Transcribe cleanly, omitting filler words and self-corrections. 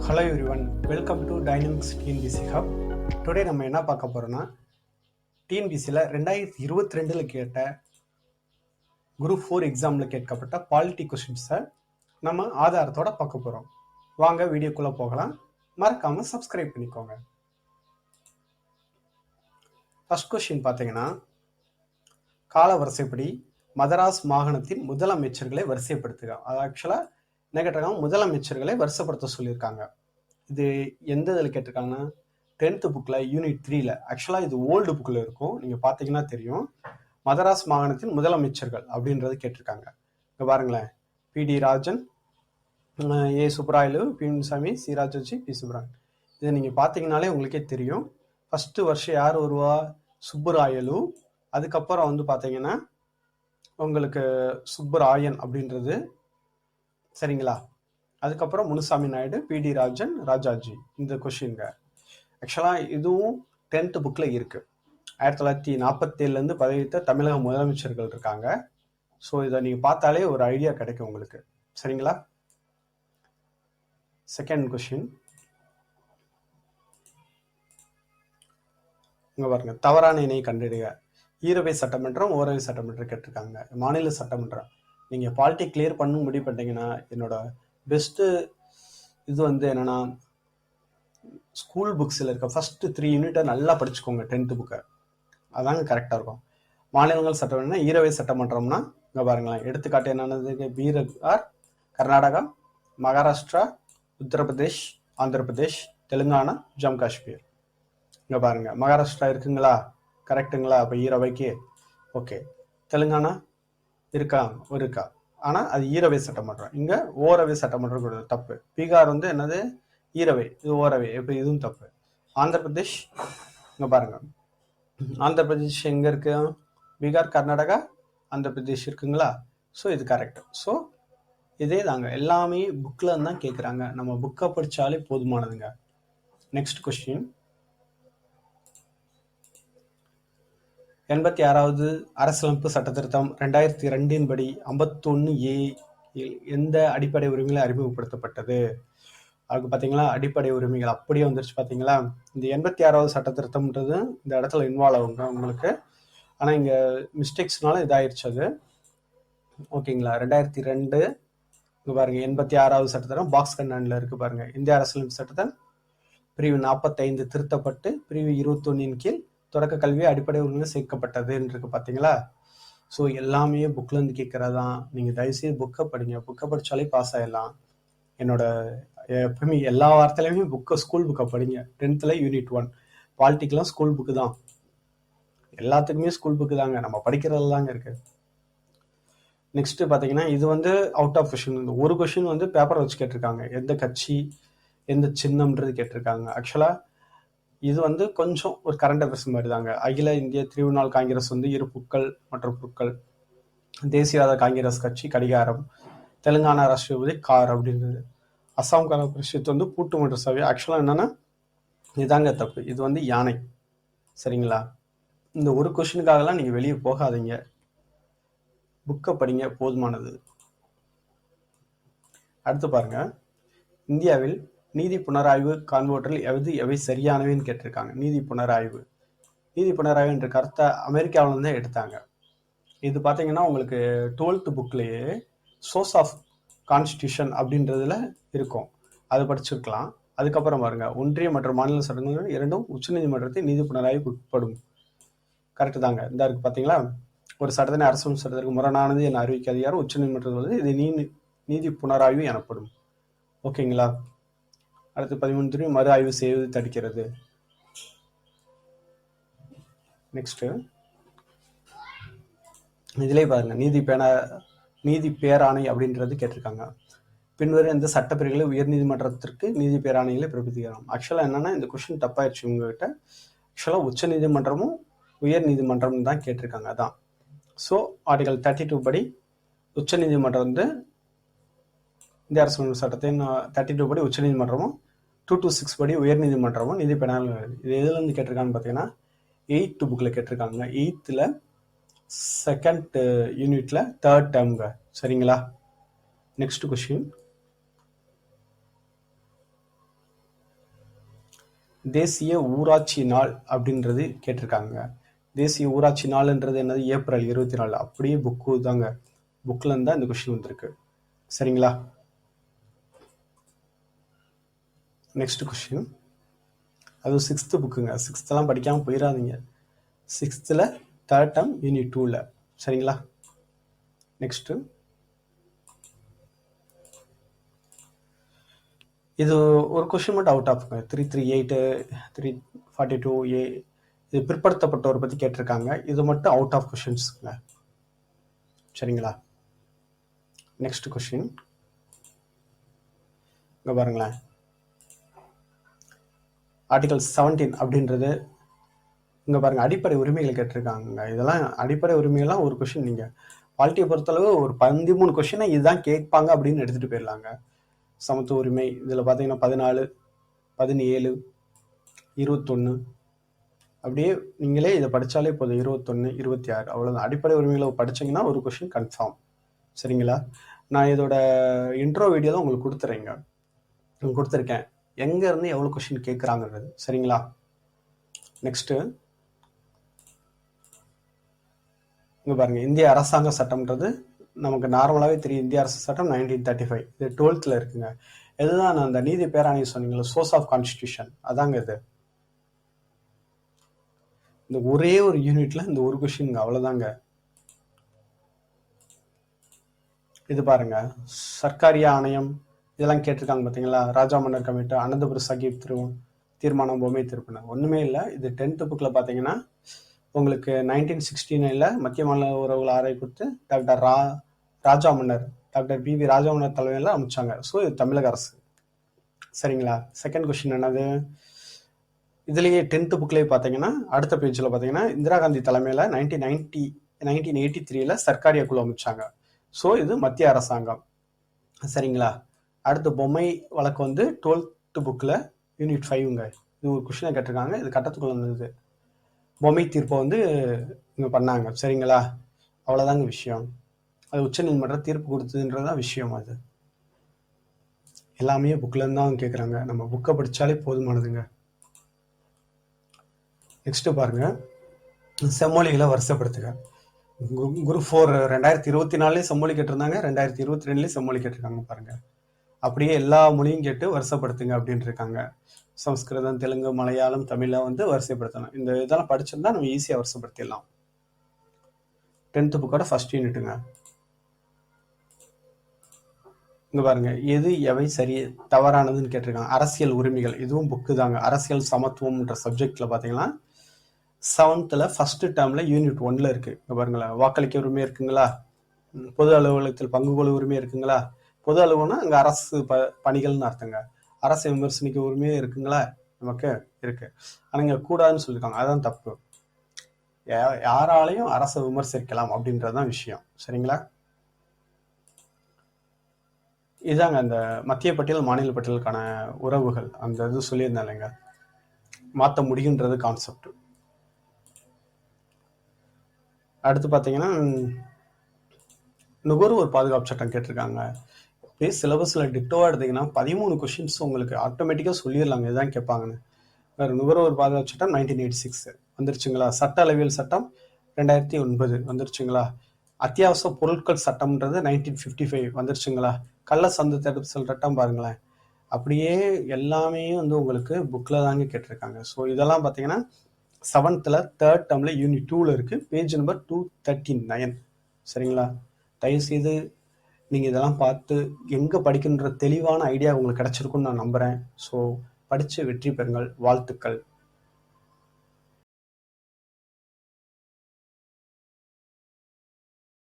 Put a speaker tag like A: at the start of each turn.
A: Hello everyone, welcome to Dynamics TNPSC Hub. Today நம்ம என்ன பார்க்க போகிறோன்னா, டிஎன்பிசியில் 2022 கேட்ட குரூப் 4 எக்ஸாமில் கேட்கப்பட்ட பாலிட்டி கொஷின்ஸை நம்ம ஆதாரத்தோட பார்க்க போகிறோம். வாங்க வீடியோக்குள்ளே போகலாம். மறக்காமல் சப்ஸ்கிரைப் பண்ணிக்கோங்க. ஃபர்ஸ்ட் கொஷின் பார்த்தீங்கன்னா, கால வரிசைப்படி மதராஸ் மாகாணத்தின் முதலமைச்சர்களை வரிசைப்படுத்துக. அது ஆக்சுவலாக என்ன கேட்டிருக்காங்க, முதலமைச்சர்களை வரிசைப்படுத்த சொல்லியிருக்காங்க. இது எந்த இதில் கேட்டிருக்காங்கன்னா 10th புக்கில் யூனிட் 3ல. ஆக்சுவலாக இது ஓல்டு புக்கில் இருக்கும், நீங்கள் பார்த்தீங்கன்னா தெரியும். மதராஸ் மாகாணத்தின் முதலமைச்சர்கள் அப்படின்றது கேட்டிருக்காங்க. இங்கே பாருங்களேன், P T Rajan, A Subbarayalu, P Munusamy, C Rajaji, P Subbarayan. இதை நீங்கள் பார்த்தீங்கன்னாலே உங்களுக்கே தெரியும். ஃபஸ்ட்டு வருஷம் யார் வருவா? சுப்புராயலு. அதுக்கப்புறம் வந்து பார்த்தீங்கன்னா உங்களுக்கு சுப்புராயன் அப்படின்றது, சரிங்களா? அதுக்கப்புறம் முனுசாமி நாயுடு, பிடி ராஜன், ராஜாஜி. இந்த கொஷின்ங்க ஆக்சுவலாக இதுவும் 10th புக்கில் இருக்குது. 1947 பதவியேற்ற தமிழக முதலமைச்சர்கள் இருக்காங்க. ஸோ இதை நீங்கள் பார்த்தாலே ஒரு ஐடியா கிடைக்கும் உங்களுக்கு, சரிங்களா? செகண்ட் கொஷின் இங்கே பாருங்க, தவறான இணையை கண்டறிக. ஈரவை சட்டமன்றம், ஓரவை சட்டமன்றம் கேட்டிருக்காங்க. மாநில சட்டமன்றம். நீங்கள் பாலிட்டி கிளியர் பண்ண முடிவு பண்ணிட்டீங்கன்னா, என்னோட பெஸ்ட்டு இது வந்து என்னென்னா, ஸ்கூல் புக்ஸில் இருக்க ஃபஸ்ட்டு 3 யூனிட்டை நல்லா படிச்சுக்கோங்க. 10th புக்கை, அதாங்க கரெக்டாக இருக்கும். மாநிலங்கள் சட்டமன்றம்னா ஈரவை சட்டமன்றம்னா இங்கே பாருங்களேன், எடுத்துக்காட்டு என்னென்னது? பீகார், கர்நாடகா, மகாராஷ்டிரா, உத்தரப்பிரதேஷ், ஆந்திர பிரதேஷ், தெலுங்கானா, ஜம்மு காஷ்மீர். இங்கே பாருங்கள், மகாராஷ்டிரா இருக்குங்களா? கரெக்டுங்களா? அப்போ ஈரவைக்கு ஓகே. தெலுங்கானா இருக்கா, ஆனால் அது ஈரவை சட்டமன்றம். இங்கே ஓரவை சட்டமன்றம் கொடுத்தது தப்பு. பீகார் வந்து என்னது? ஈரவை, இது ஓரவை. இப்போ இதுவும் தப்பு. ஆந்திர பிரதேஷ், இங்கே பாருங்க, ஆந்திர பிரதேஷ் எங்கே இருக்கு? பீகார், கர்நாடகா, ஆந்திர பிரதேஷ் இருக்குங்களா? ஸோ இது கரெக்ட். ஸோ இதே தாங்க, எல்லாமே புக்கில் தான் கேட்குறாங்க. நம்ம புக்கை படித்தாலே போதுமானதுங்க. நெக்ஸ்ட் கொஸ்டின், 86வது அரசியலமைப்பு சட்டத்திருத்தம் 2002 படி 51A எந்த அடிப்படை உரிமைகளை அறிமுகப்படுத்தப்பட்டது? அதுக்கு பார்த்தீங்களா, அடிப்படை உரிமைகள் அப்படியே வந்துருச்சு பார்த்தீங்களா. இந்த 86வது சட்டத்திருத்தம்ன்றது இந்த இடத்துல இன்வால்வ் ஆகுங்க உங்களுக்கு. ஆனால் இங்கே மிஸ்டேக்ஸ்னால இதாயிருச்சு அது, ஓகேங்களா. 2002 இங்கே பாருங்க, 86வது சட்டத்திட்டம் பாக்ஸ் கண்ணாண்டில் இருக்கு பாருங்க. இந்திய அரசியலமைப்பு சட்டத்தின் பிரிவு 45 திருத்தப்பட்டு பிரிவு 21 கீழ் தொடக்க கல்வி அடிப்படை உரிமைகள் சேர்க்கப்பட்டதுன்னு இருக்கு பார்த்தீங்களா. ஸோ எல்லாமே புக்கில் இருந்து கேட்கறதான். நீங்கள் தயவுசெய்து புக்கை படிங்க. புக்கை படித்தாலே பாஸ் ஆகிடலாம். என்னோட எப்பவுமே எல்லா வார்த்தையிலையுமே ஸ்கூல் புக்கை படிங்க. 10th யூனிட் 1 பாலிட்டிக்கெலாம் ஸ்கூல் புக்கு தான். எல்லாத்துக்குமே ஸ்கூல் புக்கு தாங்க, நம்ம படிக்கிறது தாங்க இருக்கு. நெக்ஸ்ட் பார்த்தீங்கன்னா, இது வந்து அவுட் ஆஃப் கொஷின். இந்த ஒரு கொஷின் வந்து பேப்பர் வச்சு கேட்டிருக்காங்க. எந்த கட்சி, எந்த சின்னம்ன்றது கேட்டிருக்காங்க. ஆக்சுவலாக இது வந்து கொஞ்சம் ஒரு கரண்ட் அஃபேர்ஸ் மாதிரி தாங்க. அகில இந்திய திரிணாமுல் காங்கிரஸ் வந்து இரு புக்கள் மற்றும் புக்கள். தேசியவாத காங்கிரஸ் கட்சி கடிகாரம். தெலுங்கானா ராஷ்டிரபதி கார் அப்படின்றது. அஸ்ஸாம் கல பரிஷத் வந்து பூட்டு மற்றும் சவி. ஆக்சுவலாக என்னென்னா இதாங்க தப்பு. இது வந்து யானை, சரிங்களா. இந்த ஒரு கொஷினுக்காகலாம் நீங்கள் வெளியே போகாதீங்க, புக்கை படிங்க, போதுமானது. அடுத்து பாருங்க, இந்தியாவில் நீதி புனராய்வு காண்பவற்றில் எவை சரியானவைன்னு கேட்டிருக்காங்க. நீதி புனராய்வு என்ற கருத்தை அமெரிக்காவில தான் எடுத்தாங்க. இது பார்த்தீங்கன்னா உங்களுக்கு 12th புக்லேயே சோர்ஸ் ஆஃப் கான்ஸ்டியூஷன் அப்படின்றதுல இருக்கும், அது படிச்சிருக்கலாம். அதுக்கப்புறம் பாருங்க, ஒன்றிய மற்றும் மாநில சட்டங்கள் இரண்டும் உச்சநீதிமன்றத்தை நீதி புனராய்வு உட்படும். கரெக்டு தாங்க. இந்த இருக்கு பார்த்தீங்களா, ஒரு சட்டத்தினை அரசு சட்டத்திற்கு முரணானது என அறிவிக்க அதிகாரம் உச்சநீதிமன்றத்தில் இது நீதி புனராய்வு எனப்படும். ஓகேங்களா. அடுத்து 13 மறு ஆய்வு செய்வது தடுக்கிறது. நெக்ஸ்ட் இதிலே பாருங்க, நீதி பேராணை அப்படின்றது கேட்டிருக்காங்க. பின்வரும் எந்த சட்டப்பிரிவுகளை உயர்நீதிமன்றத்திற்கு நீதி பேராணைகளை பிறப்பிக்கலாம். ஆக்சுவலாக என்னன்னா, இந்த கொஸ்டின் தப்பாயிடுச்சு உங்ககிட்ட. ஆக்சுவலாக உச்ச நீதிமன்றமும் உயர் நீதிமன்றம் தான் கேட்டிருக்காங்க. அதான். ஸோ ஆர்டிகல் 32 படி உச்ச நீதிமன்றம் வந்து இந்திய அரசு சட்டத்தின் 32 படி உச்ச நீதிமன்றமும் 226 படி உயர் நீதிமன்றமும் நீதி பேராணை. இது எதுல இருந்து கேட்டிருக்கான்னு பார்த்தீங்கன்னா 8th புக்கில் கேட்டிருக்காங்க. 8th செகண்ட் யூனிட்ல 3rd டேர்ம்ங்க, சரிங்களா. நெக்ஸ்ட் கொஸ்டின், தேசிய ஊராட்சி நாள் அப்படின்றது கேட்டிருக்காங்க. தேசிய ஊராட்சி நாள்ன்றது என்னது? ஏப்ரல் 24. அப்படியே புக்கு தாங்க, புக்கில் இருந்தால் இந்த கொஸ்டின் வந்திருக்கு. சரிங்களா? நெக்ஸ்ட் கொஸ்டின், அது 6th புக்குங்க. 6th படிக்காமல் போயிடாதீங்க. 6th 3rd term unit 2ல. சரிங்களா? நெக்ஸ்ட்டு, இது ஒரு கொஸ்டின் மட்டும் அவுட் ஆஃப்ங்க. 338 342A இது பிற்படுத்தப்பட்டோரை பற்றி கேட்டிருக்காங்க. இது மட்டும் அவுட் ஆஃப் கொஸ்டின்ஸுங்க. சரிங்களா? நெக்ஸ்ட் கொஸ்டின் இங்கே பாருங்களேன். ஆர்டிகல் 17 அப்படின்றது இங்கே பாருங்கள், அடிப்படை உரிமைகள் கேட்டிருக்காங்க. இதெல்லாம் அடிப்படை உரிமைகள்லாம் ஒரு கொஸ்டின் நீங்கள் பாலிட்டியை பொறுத்தளவு ஒரு 13 கொஸ்டினை இதுதான் கேட்பாங்க அப்படின்னு எடுத்துகிட்டு போயிடலாங்க. சமத்துவ உரிமை இதில் பார்த்தீங்கன்னா 14, 17, 21 அப்படியே நீங்களே இதை படித்தாலே போதும். 21, 26 அவ்வளோதான். அடிப்படை உரிமைகளை படிச்சிங்கன்னா ஒரு கொஸ்டின் கன்ஃபார்ம். சரிங்களா? நான் இதோட இன்ட்ரோ வீடியோ தான் உங்களுக்கு கொடுத்துருக்கேன், எங்கேருந்து எவ்வளோ கொஸ்டின் கேட்குறாங்கிறது. சரிங்களா? நெக்ஸ்ட்டு இங்கே பாருங்கள், இந்திய அரசாங்க சட்டம்ன்றது நமக்கு நார்மலாகவே தெரியும். இந்திய அரசு சட்டம் 1935, இது 12th இருக்குங்க. இதுதான் நான் அந்த நீதி பேராணை சொன்னீங்களா, சோர்ஸ் ஆஃப் கான்ஸ்டியூஷன், அதாங்க இது. இந்த ஒரே ஒரு யூனிட்ல இந்த ஒரு கொஸ்டின், அவ்வளோதாங்க. இது பாருங்க, சர்க்காரிய ஆணையம் இதெல்லாம் கேட்டிருக்காங்க பார்த்தீங்களா? ராஜா மன்னர் கமிட்டி, அனந்தபுர சாஹிப் தீர்மானம், பொம்மை திருப்பின, ஒன்றுமே இல்லை. இது 10th புக்கில் பார்த்தீங்கன்னா உங்களுக்கு 1969 மத்திய மாநில உறவுகள் ஆராய் கொடுத்து டாக்டர் ராஜா மன்னர், டாக்டர் பிவி ராஜா மன்னர் தலைமையில் அமைச்சாங்க. ஸோ இது தமிழக அரசு. சரிங்களா? செகண்ட் கொஸ்டின் என்னது? இதுலேயே 10th புக்லேயே பார்த்தீங்கன்னா அடுத்த பேஜில் பார்த்தீங்கன்னா இந்திரா காந்தி தலைமையில் 1983 சர்க்காரிய குழு அமைச்சாங்க. ஸோ இது மத்திய அரசாங்கம். சரிங்களா? அடுத்து பொம்மை வழக்கு வந்து 12th புக்கில் யூனிட் 5ங்க. இது ஒரு கொஸ்டினை கேட்டிருக்காங்க. இது கட்டத்துக்குள்ள இருந்தது. பொம்மை தீர்ப்பை வந்து இங்கே பண்ணாங்க. சரிங்களா? அவ்வளோதாங்க விஷயம். அது உச்ச நீதிமன்றம் தீர்ப்பு கொடுத்ததுன்றதான் விஷயம். அது எல்லாமே புக்கில் தான் கேட்குறாங்க. நம்ம புக்கை படித்தாலே போதுமானதுங்க. நெக்ஸ்ட் பாருங்க, செம்மொழிகளை வரிசைப்படுத்துக. குரூப் 4 2024 செம்மொழி கேட்டிருந்தாங்க, 2022 செம்மொழி கேட்டிருக்காங்க. பாருங்க, அப்படியே எல்லா மொழியும் கேட்டு வரிசைப்படுத்துங்க அப்படின்னு இருக்காங்க. சம்ஸ்கிருதம், தெலுங்கு, மலையாளம், தமிழை வந்து வரிசைப்படுத்தணும். இந்த இதெல்லாம் படிச்சிருந்தா நம்ம ஈஸியாக வரிசைப்படுத்திடலாம். 10th புக்கோட ஃபர்ஸ்ட் யூனிட்டுங்க. இங்க பாருங்க, எது எவை சரி தவறானதுன்னு கேட்டிருக்காங்க. அரசியல் உரிமைகள், இதுவும் புக்கு தாங்க. அரசியல் சமத்துவம்ன்ற சப்ஜெக்ட்ல பார்த்தீங்கன்னா 7th ஃபர்ஸ்ட் டேர்ம்ல யூனிட் 1ல இருக்கு. இங்க பாருங்களேன், வாக்களிக்க உரிமை இருக்குங்களா? பொது அலுவலகத்தில் பங்கு கொள்ள உரிமை இருக்குங்களா? பொது அலுவலகம்னா அங்கே அரசு பணிகள்னு அர்த்தங்க. அரசை விமர்சனிக்க உரிமையே இருக்குங்களா? நமக்கு இருக்கு. ஆனால் இங்கே கூடாதுன்னு சொல்லியிருக்காங்க. அதான் தப்பு. யாராலையும் அரசை விமர்சிக்கலாம் அப்படின்றதுதான் விஷயம். சரிங்களா? இதாங்க அந்த மத்திய பட்டியல் மாநில பட்டியலுக்கான உறவுகள், அந்த இது சொல்லியிருந்தாங்க, மாற்ற முடியுன்றது கான்செப்ட். அடுத்து பார்த்தீங்கன்னா நுகர்வோர் பாதுகாப்பு சட்டம் கேட்டிருக்காங்க. அப்படியே சிலபஸில் டிட்டோவாக எடுத்தீங்கன்னா 13 கொஸ்டின்ஸ் உங்களுக்கு ஆட்டோமேட்டிக்காக சொல்லிடலாங்க. இதுதான் கேட்பாங்கன்னு. வேறு நுகர்வோர் பாதுகாப்பு சட்டம் 1986 வந்துருச்சுங்களா? சட்ட அளவியல் சட்டம் 2009 வந்துருச்சுங்களா? அத்தியாவசிய பொருட்கள் சட்டம்ன்றது 1955 வந்துருச்சுங்களா? கள்ள சந்தை தடுப்பு சட்டம் பாருங்களேன். அப்படியே எல்லாமே வந்து உங்களுக்கு புக்கில் தாங்க கேட்டிருக்காங்க. ஸோ இதெல்லாம் பார்த்தீங்கன்னா 7th 3rd termல யூனிட் 2ல இருக்கு, பேஜ் நம்பர் 239. சரிங்களா? தயவுசெய்து நீங்கள் இதெல்லாம் பார்த்து எங்கே படிக்கணுன்ற தெளிவான ஐடியா உங்களுக்கு கிடைச்சிருக்குன்னு நான் நம்புகிறேன். ஸோ படித்து வெற்றி பெறுங்கள். வாழ்த்துக்கள்.